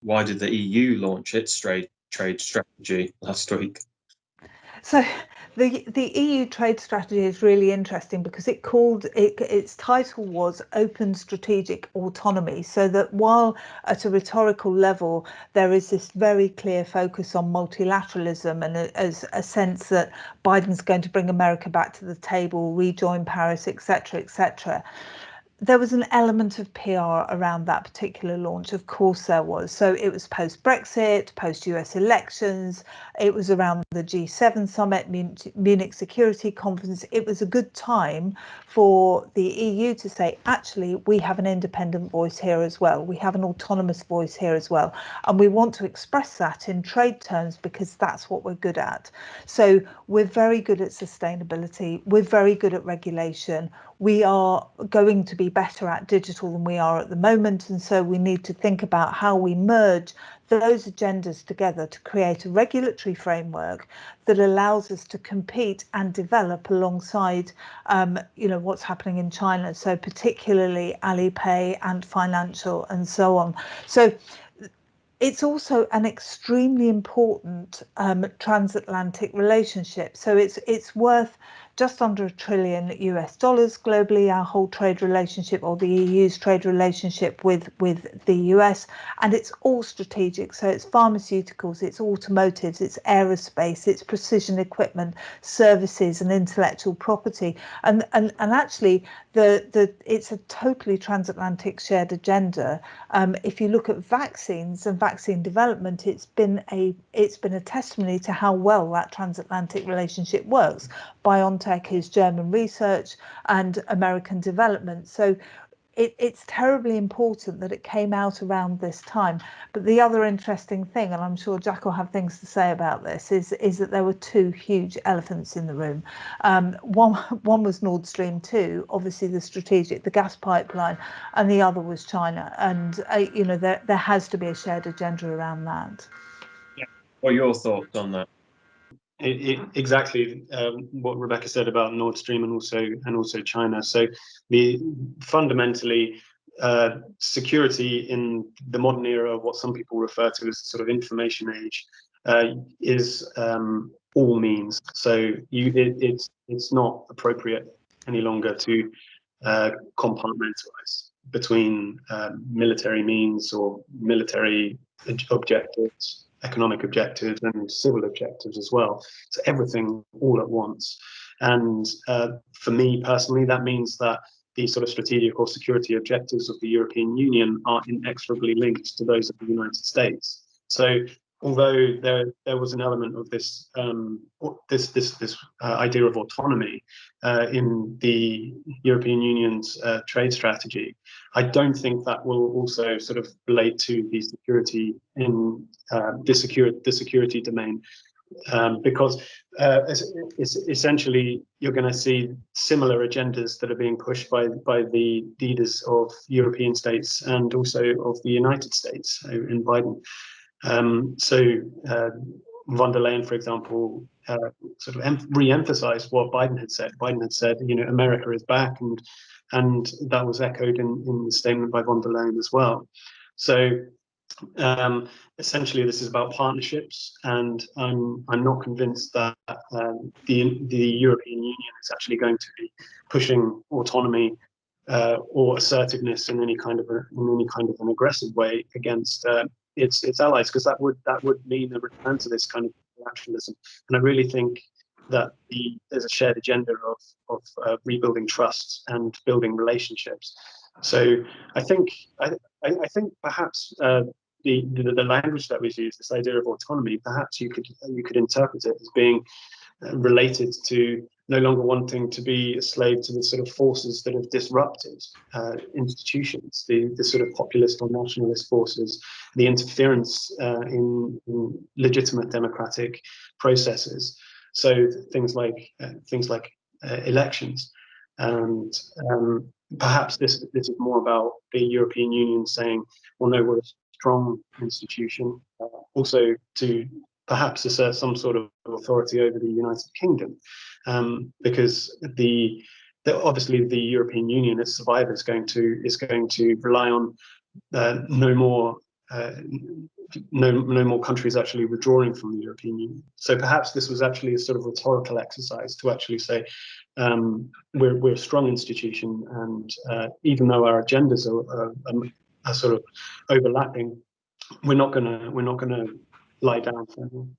Why did the EU launch its trade strategy last week? So the EU trade strategy is really interesting because its title was Open Strategic Autonomy. So that while at a rhetorical level there is this very clear focus on multilateralism and as a sense that Biden's going to bring America back to the table, rejoin Paris, etc., etc., there was an element of PR around that particular launch. Of course, there was. So it was post Brexit, post US elections. It was around the G7 summit, Munich Security Conference. It was a good time for the EU to say, actually, we have an independent voice here as well. We have an autonomous voice here as well. And we want to express that in trade terms because that's what we're good at. So we're very good at sustainability. We're very good at regulation. We are going to be better at digital than we are at the moment. And so we need to think about how we merge those agendas together to create a regulatory framework that allows us to compete and develop alongside, what's happening in China. So particularly Alipay and financial and so on. So it's also an extremely important transatlantic relationship. So it's worth just under $1 trillion globally, our whole trade relationship, or the EU's trade relationship with the US, and it's all strategic. So it's pharmaceuticals, it's automotives, it's aerospace, it's precision equipment, services, and intellectual property. And actually, it's a totally transatlantic shared agenda. If you look at vaccines and vaccine development, it's been a testimony to how well that transatlantic relationship works. BioNTech is German research and American development. So it's terribly important that it came out around this time. But the other interesting thing, and I'm sure Jack will have things to say about this, is that there were two huge elephants in the room. One was Nord Stream 2, obviously the gas pipeline, and the other was China. And there has to be a shared agenda around that. Yeah. What are your thoughts on that? Exactly what Rebecca said about Nord Stream and also China. So the fundamentally security in the modern era, what some people refer to as sort of information age, is all means. So it's not appropriate any longer to compartmentalize between military means or military objectives, economic objectives, and civil objectives as well. So everything all at once. And for me personally, that means that the sort of strategic or security objectives of the European Union are inexorably linked to those of the United States. So although there was an element of this idea of autonomy in the European Union's trade strategy, I don't think that will also sort of relate to the security in the security domain. Because essentially you're going to see similar agendas that are being pushed by the leaders of European states and also of the United States in Biden. So von der Leyen, for example, sort of re-emphasized what Biden had said. Biden had said, America is back, and that was echoed in the statement by von der Leyen as well. So essentially, this is about partnerships, and I'm not convinced that the European Union is actually going to be pushing autonomy or assertiveness in any kind of an aggressive way against its allies, because that would mean a return to this kind of nationalism. And I really think that there's a shared agenda of rebuilding trust and building relationships. So I think perhaps the language that was used, this idea of autonomy, perhaps you could interpret it as being related to no longer wanting to be a slave to the sort of forces that have disrupted institutions, the sort of populist or nationalist forces, the interference in legitimate democratic processes. So things like elections, and perhaps this is more about the European Union saying, well, no, we're a strong institution, also to perhaps assert some sort of authority over the United Kingdom, because obviously the European Union, its survival, is going to rely on no more no more countries actually withdrawing from the European Union. So perhaps this was actually a sort of rhetorical exercise to actually say, we're a strong institution, and even though our agendas are sort of overlapping, we're not gonna lie down for anyone.